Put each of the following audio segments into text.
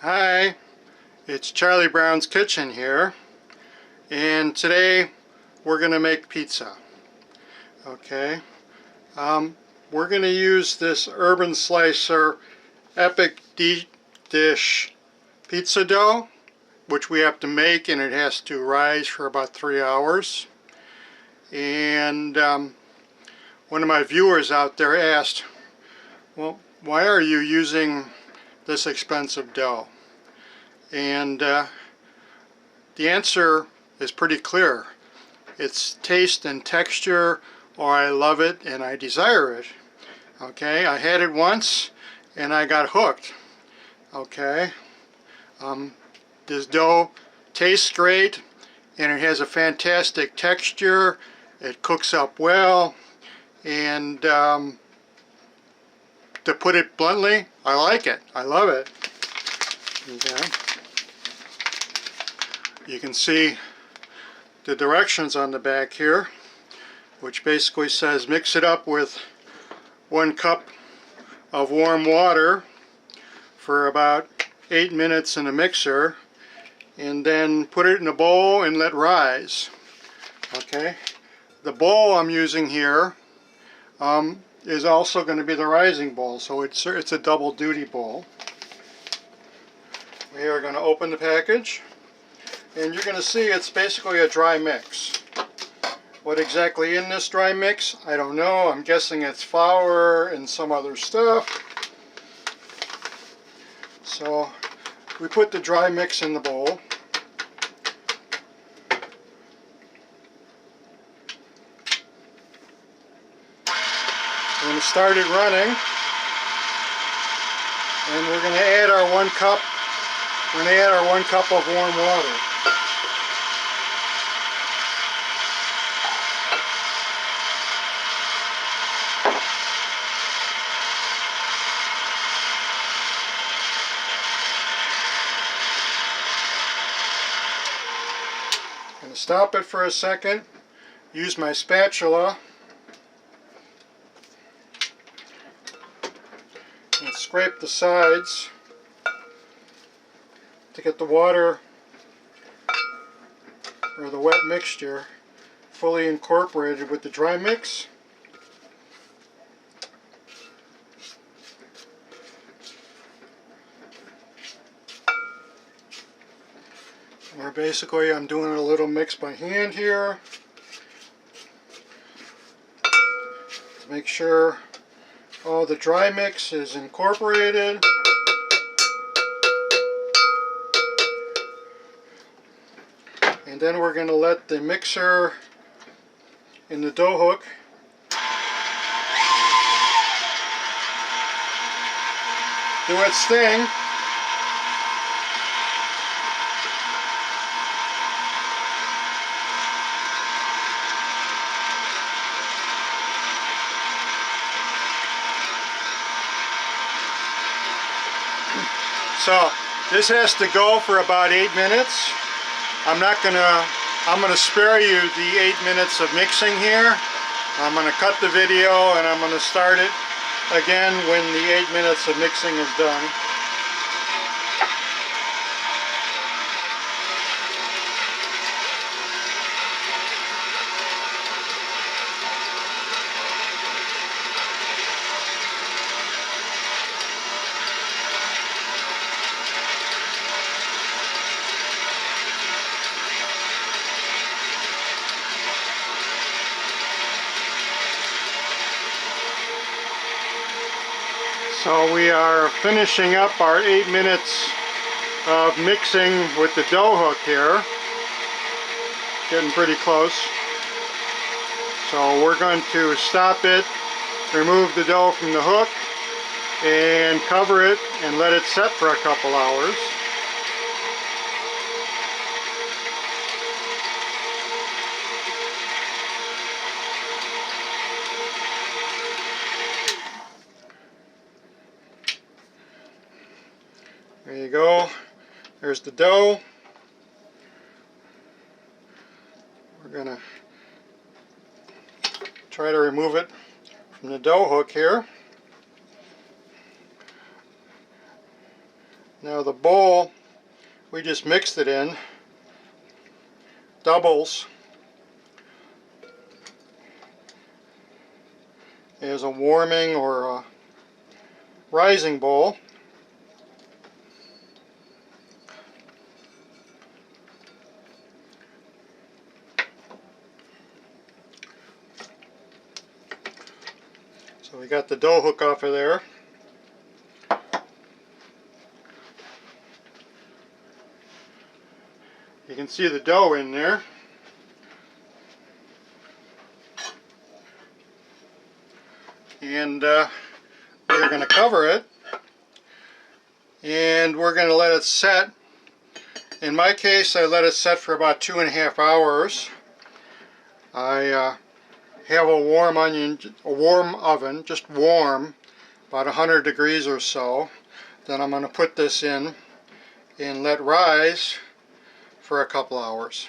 Hi, it's Charlie Brown's Kitchen here, and today we're going to make pizza. Okay, we're going to use this Urban Slicer Epic Deep Dish pizza dough, which we have to make, and it has to rise for about 3 hours. And one of my viewers out there asked, well, why are you using this expensive dough? And the answer is pretty clear. It's taste and texture, or I love it and I desire it. Okay, I had it once and I got hooked. Okay, this dough tastes great and it has a fantastic texture. It cooks up well, and to put it bluntly, I like it. I love it. Okay. You can see the directions on the back here, which basically says mix it up with 1 cup of warm water for about 8 minutes in a mixer, and then put it in a bowl and let rise. Okay, the bowl I'm using here is also going to be the rising bowl, so it's a double duty bowl. We are going to open the package, and you're going to see it's basically a dry mix. What exactly in this dry mix, I don't know. I'm guessing it's flour and some other stuff. So we put the dry mix in the bowl. We're going to start it running, and we're going to add our 1 cup. We're going to add our 1 cup of warm water. I'm going to stop it for a second, use my spatula, and scrape the sides to get the water or the wet mixture fully incorporated with the dry mix. Or basically I'm doing a little mix by hand here to make sure all the dry mix is incorporated. And then we're going to let the mixer in the dough hook do its thing. So this has to go for about 8 minutes. I'm gonna spare you the 8 minutes of mixing here. I'm gonna cut the video and I'm gonna start it again when the 8 minutes of mixing is done. So we are finishing up our 8 minutes of mixing with the dough hook here. Getting pretty close. So we're going to stop it, remove the dough from the hook, and cover it and let it set for a couple hours. There you go. There's the dough. We're going to try to remove it from the dough hook here. Now the bowl, we just mixed it in, doubles as a warming or a rising bowl. So we got the dough hook off of there. You can see the dough in there. And we're going to cover it. And we're going to let it set. In my case, I let it set for about 2.5 hours. I have a warm oven, just warm, about 100 degrees or so. Then I'm going to put this in and let rise for a couple hours.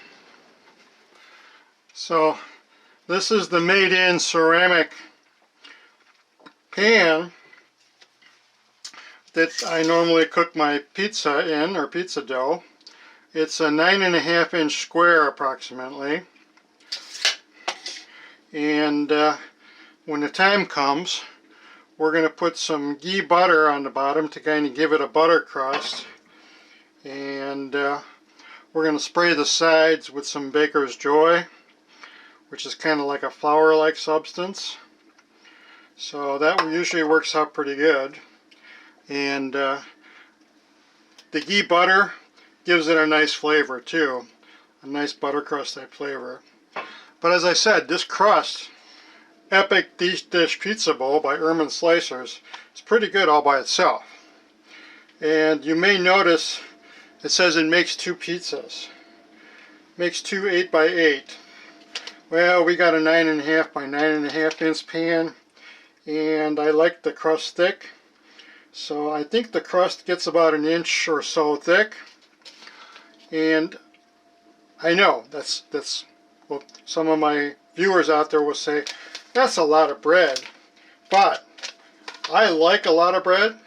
So this is the made-in ceramic pan that I normally cook my pizza in, or pizza dough. It's a 9.5-inch square approximately. And when the time comes, we're going to put some ghee butter on the bottom to kind of give it a butter crust. And we're going to spray the sides with some Baker's Joy, which is kind of like a flour-like substance. So that usually works out pretty good. And the ghee butter gives it a nice flavor too, a nice butter crust type flavor. But as I said, this crust, Epic Deep Dish Pizza Bowl by Urban Slicers, is pretty good all by itself. And you may notice it says it makes 2 pizzas. Makes 2 8x8. Well, we got a 9.5 by 9.5 inch pan, and I like the crust thick. So I think the crust gets about 1 inch or so thick. And I know that's well, some of my viewers out there will say, that's a lot of bread. But I like a lot of bread.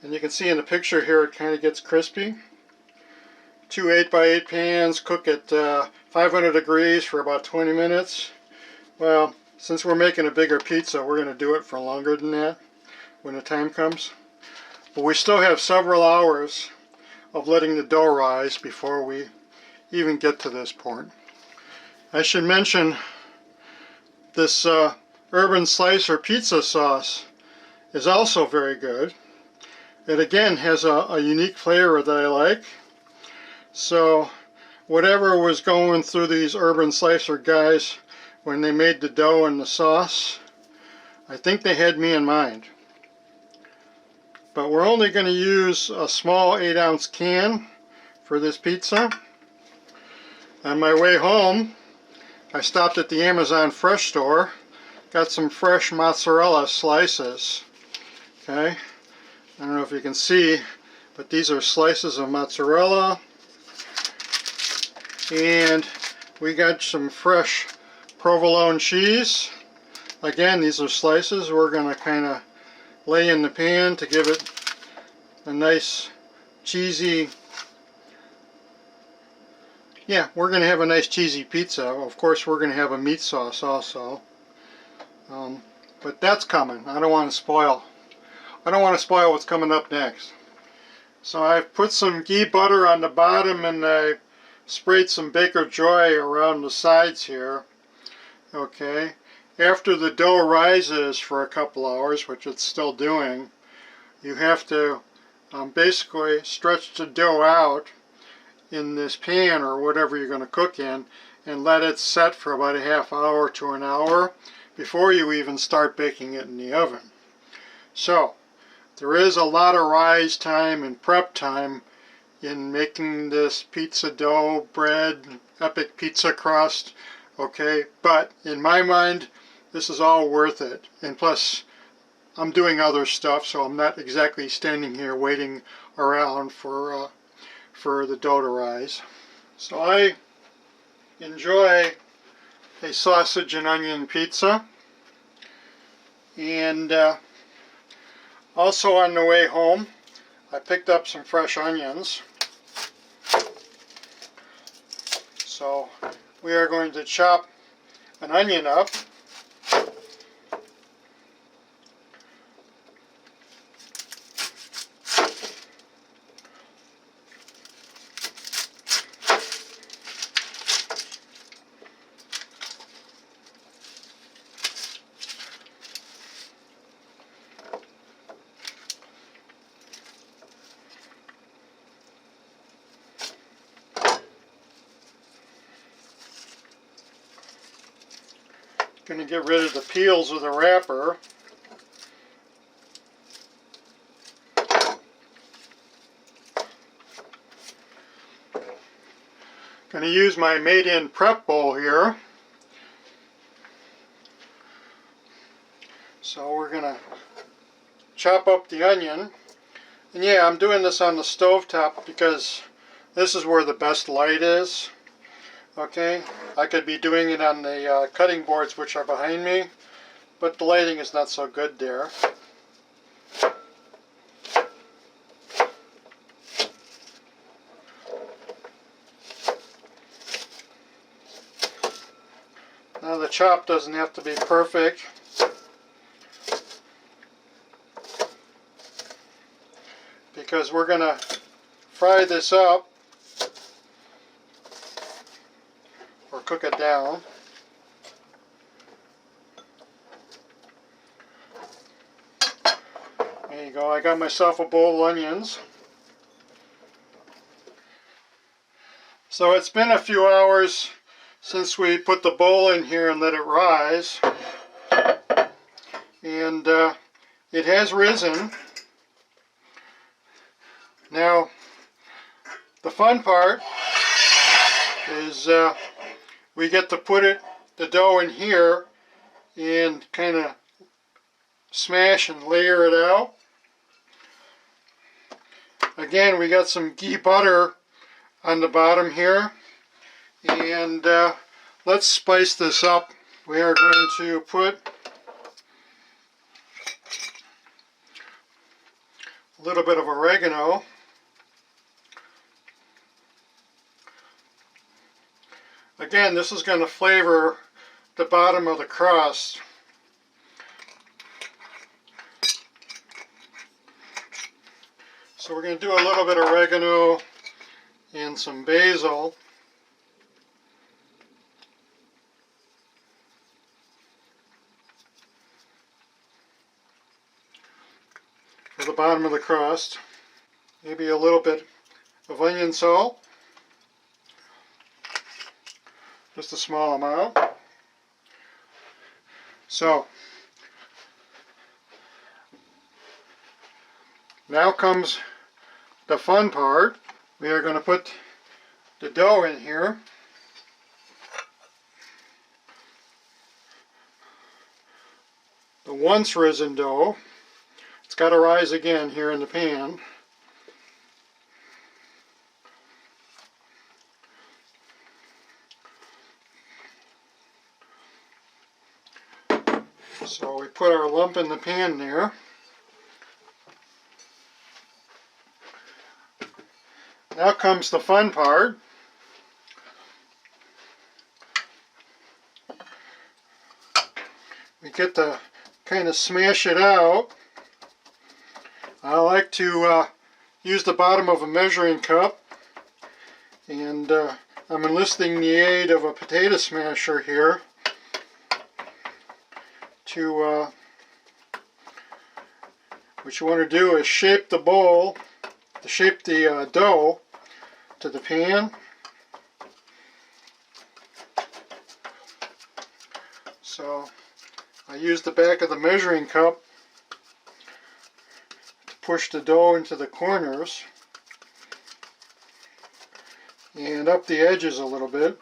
And you can see in the picture here it kind of gets crispy. 2 8x8 pans cook at 500 degrees for about 20 minutes. Well, since we're making a bigger pizza, we're going to do it for longer than that when the time comes. But we still have several hours of letting the dough rise before we even get to this point. I should mention this Urban Slicer pizza sauce is also very good. It again has a unique flavor that I like. So whatever was going through these Urban Slicer guys when they made the dough and the sauce, I think they had me in mind. But we're only going to use a small 8-ounce can for this pizza. On my way home, I stopped at the Amazon Fresh store, got some fresh mozzarella slices. Okay, I don't know if you can see, but these are slices of mozzarella. And we got some fresh provolone cheese. Again, these are slices we're going to kind of lay in the pan to give it a nice cheesy, we're going to have a nice cheesy pizza. Of course we're going to have a meat sauce also, but that's coming. I don't want to spoil what's coming up next. So I've put some ghee butter on the bottom, and I sprayed some Baker Joy around the sides here. Okay, after the dough rises for a couple hours, which it's still doing, you have to basically stretch the dough out in this pan or whatever you're going to cook in, and let it set for about a half hour to an hour before you even start baking it in the oven. So there is a lot of rise time and prep time in making this pizza dough, bread, epic pizza crust, okay, but in my mind this is all worth it. And plus I'm doing other stuff, so I'm not exactly standing here waiting around for the dough to rise. So I enjoy a sausage and onion pizza. And also on the way home I picked up some fresh onions. So we are going to chop an onion up. Going to get rid of the peels of the wrapper. Going to use my made-in prep bowl here. So we're going to chop up the onion. And yeah, I'm doing this on the stove top because this is where the best light is. Okay, I could be doing it on the cutting boards which are behind me, but the lighting is not so good there. Now the chop doesn't have to be perfect. Because we're going to fry this up or cook it down. There you go, I got myself a bowl of onions. So it's been a few hours since we put the bowl in here and let it rise. And it has risen. Now, the fun part is we get to put the dough in here and kind of smash and layer it out. Again, we got some ghee butter on the bottom here, and let's spice this up. We are going to put a little bit of oregano. Again, this is going to flavor the bottom of the crust. So we're going to do a little bit of oregano and some basil. For the bottom of the crust. Maybe a little bit of onion salt. Just a small amount. So, now comes the fun part. We are going to put the dough in here. The once risen dough. It's got to rise again here in the pan. So we put our lump in the pan there. Now comes the fun part. We get to kind of smash it out. I like to use the bottom of a measuring cup, and I'm enlisting the aid of a potato smasher here to what you want to do is shape the bowl, shape the dough to the pan. So I use the back of the measuring cup to push the dough into the corners and up the edges a little bit.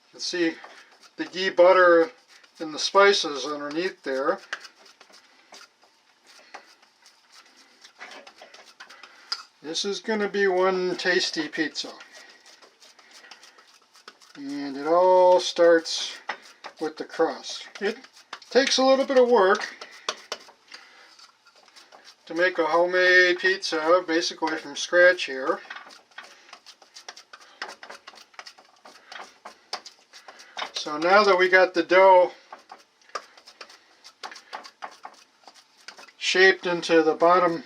You can see the ghee butter and the spices underneath there. This is going to be one tasty pizza. And it all starts with the crust. It takes a little bit of work, to make a homemade pizza, basically from scratch here. So now that we got the dough shaped into the bottom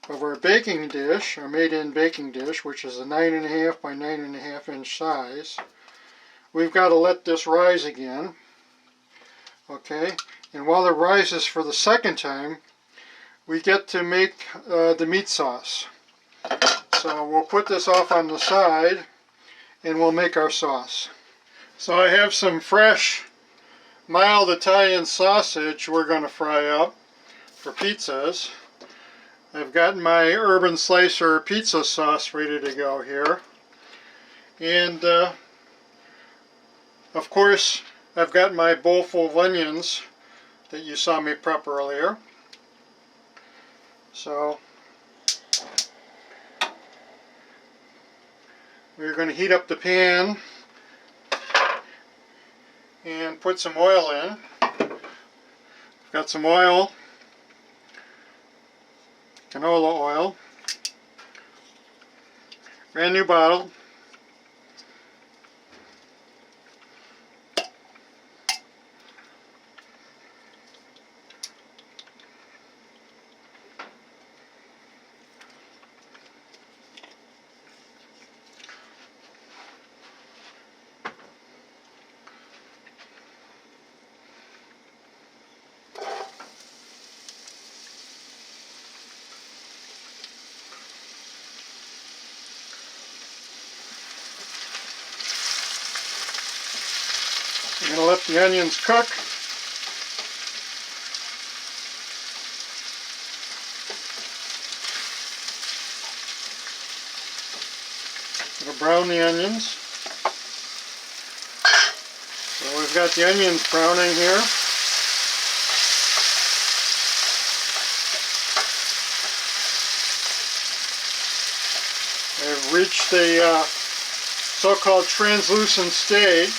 of our baking dish, our made-in baking dish, which is a 9.5 by 9.5 inch size, we've got to let this rise again. Okay, and while it rises for the second time, we get to make the meat sauce. So we'll put this off on the side and we'll make our sauce. So I have some fresh mild Italian sausage we're going to fry up for pizzas. I've got my Urban Slicer pizza sauce ready to go here. And of course I've got my bowl full of onions that you saw me prep earlier. So we're going to heat up the pan and put some oil in. Got some oil, canola oil, brand new bottle. I'm going to let the onions cook. Going to brown the onions. So we've got the onions browning here. They've reached the so-called translucent state.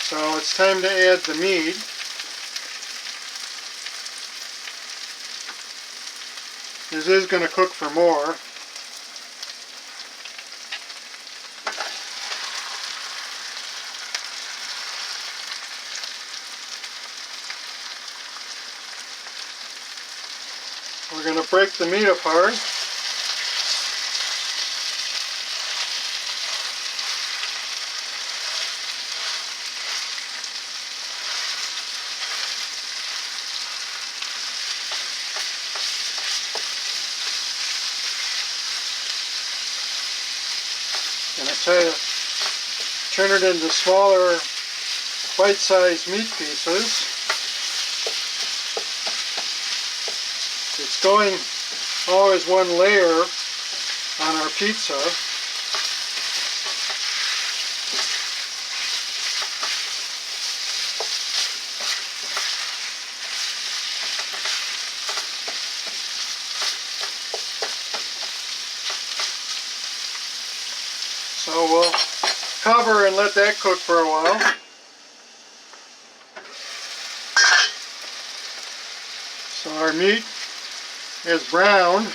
So it's time to add the meat. This is going to cook for more. We're going to break the meat apart. And I tell you, turn it into smaller, bite-sized meat pieces. It's going always one layer on our pizza. So we'll cover and let that cook for a while. So our meat is brown.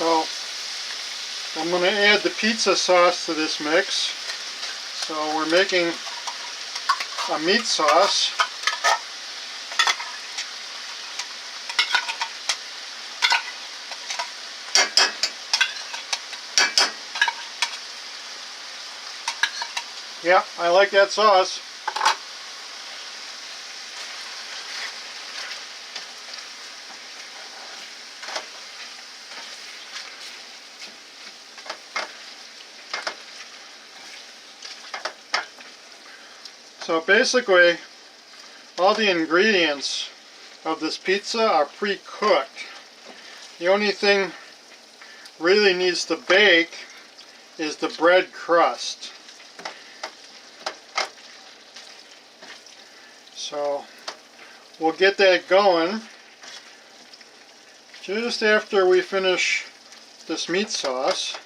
So I'm going to add the pizza sauce to this mix. So we're making a meat sauce. Yeah, I like that sauce. So basically, all the ingredients of this pizza are pre-cooked. The only thing really needs to bake is the bread crust. So we'll get that going just after we finish this meat sauce.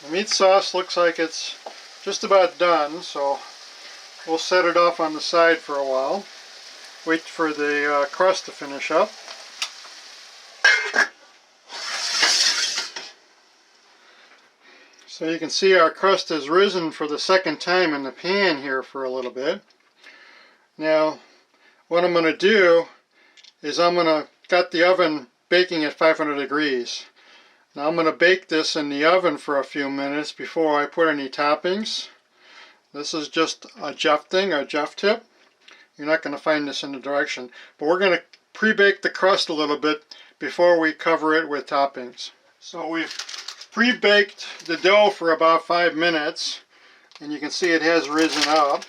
The meat sauce looks like it's just about done, so we'll set it off on the side for a while. Wait for the crust to finish up. So you can see our crust has risen for the second time in the pan here for a little bit. Now what I'm going to do is I'm going to got the oven baking at 500 degrees. Now I'm going to bake this in the oven for a few minutes before I put any toppings. This is just a Jeff thing, a Jeff tip. You're not going to find this in the direction. But we're going to pre-bake the crust a little bit before we cover it with toppings. So we've pre-baked the dough for about 5 minutes, and you can see it has risen up.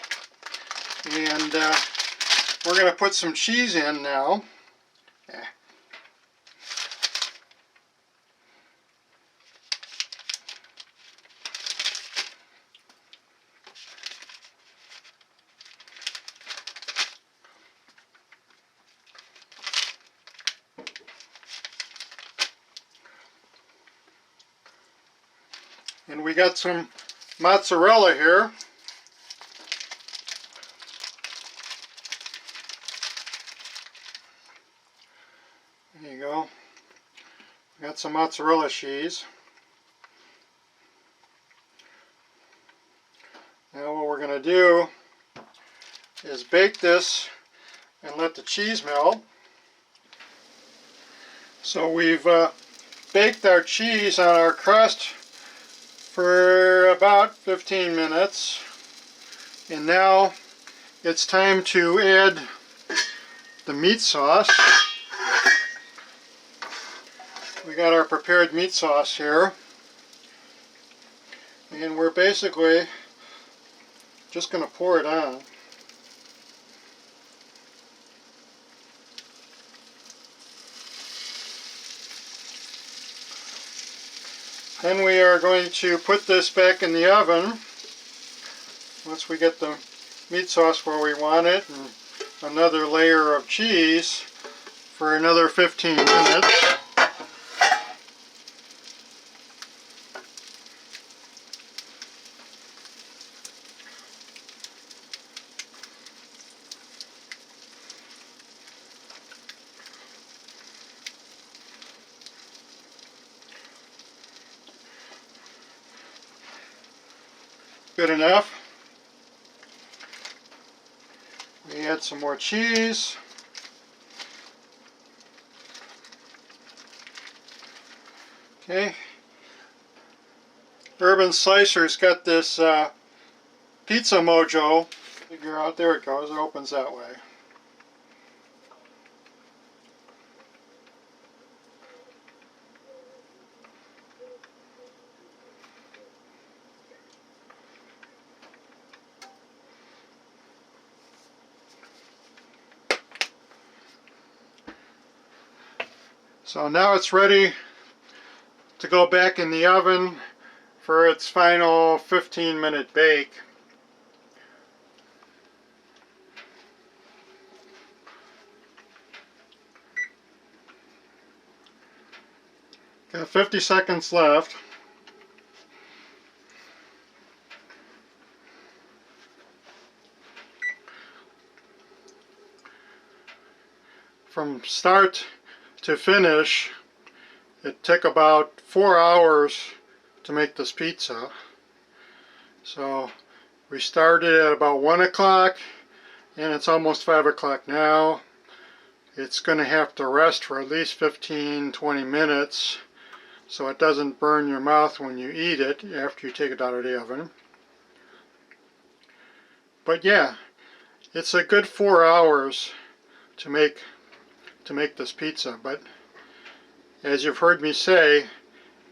And we're going to put some cheese in now. And we got some mozzarella here. There you go. We got some mozzarella cheese. Now what we're going to do is bake this and let the cheese melt. So we've baked our cheese on our crust for about 15 minutes, and now it's time to add the meat sauce. We got our prepared meat sauce here, and we're basically just going to pour it on. Then we are going to put this back in the oven once we get the meat sauce where we want it, and another layer of cheese for another 15 minutes. Good enough. We add some more cheese. Okay. Urban Slicer's got this Pizza Mojo. Figure out, there it goes, it opens that way. So now it's ready to go back in the oven for its final 15-minute bake. Got 50 seconds left. From start to finish, it took about 4 hours to make this pizza. So we started at about 1 o'clock and it's almost 5 o'clock now. It's going to have to rest for at least 15-20 minutes so it doesn't burn your mouth when you eat it after you take it out of the oven. But yeah, it's a good 4 hours to make this pizza, but as you've heard me say,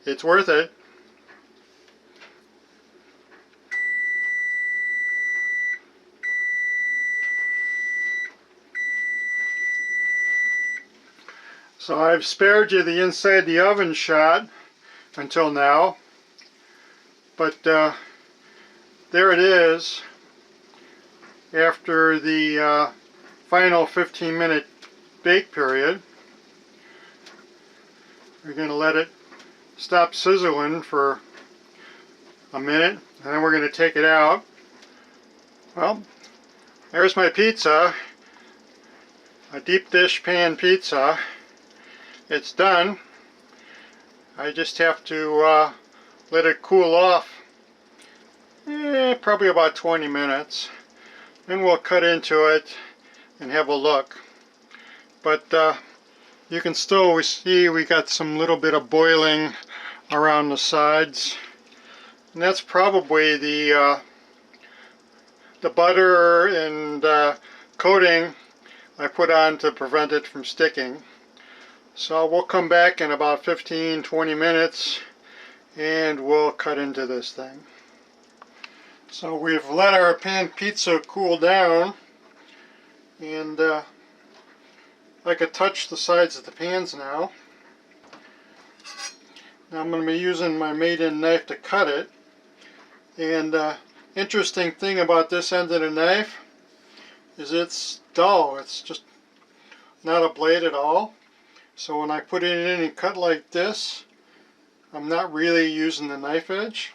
it's worth it. So I've spared you the inside the oven shot until now, but there it is after the final 15-minute bake period. We're going to let it stop sizzling for a minute, and then we're going to take it out. Well, there's my pizza, a deep dish pan pizza. It's done. I just have to let it cool off probably about 20 minutes. Then we'll cut into it and have a look. But you can still see we got some little bit of boiling around the sides. And that's probably the butter and coating I put on to prevent it from sticking. So we'll come back in about 15-20 minutes and we'll cut into this thing. So we've let our pan pizza cool down, and I could touch the sides of the pans now. Now I'm going to be using my made-in knife to cut it. And interesting thing about this end of the knife is it's dull. It's just not a blade at all. So when I put it in and cut like this, I'm not really using the knife edge.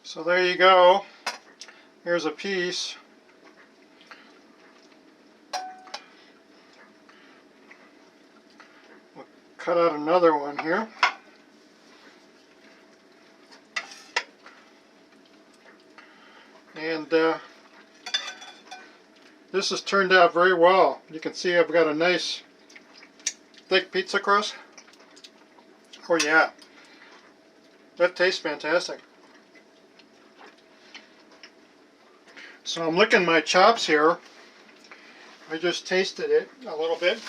So there you go. Here's a piece. We'll cut out another one here. And this has turned out very well. You can see I've got a nice thick pizza crust. Oh yeah, that tastes fantastic. So I'm licking my chops here. I just tasted it a little bit.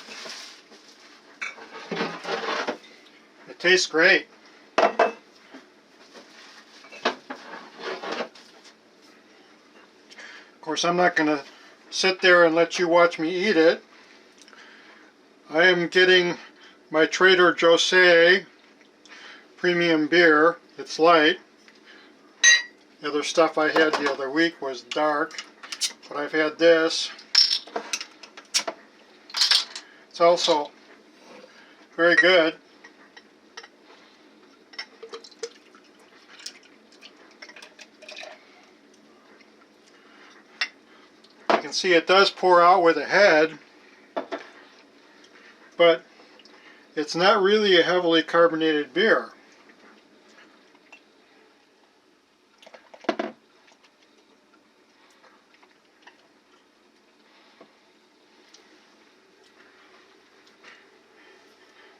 It tastes great. Of course, I'm not going to sit there and let you watch me eat it. I am getting my Trader Joe's premium beer. It's light. The other stuff I had the other week was dark, but I've had this. It's also very good. You can see it does pour out with a head, but it's not really a heavily carbonated beer.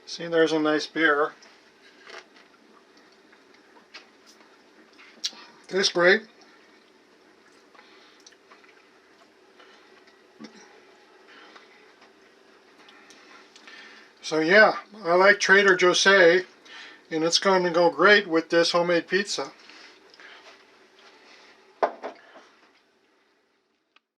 See, there's a nice beer. Tastes great. So yeah, I like Trader Joe's, and it's going to go great with this homemade pizza.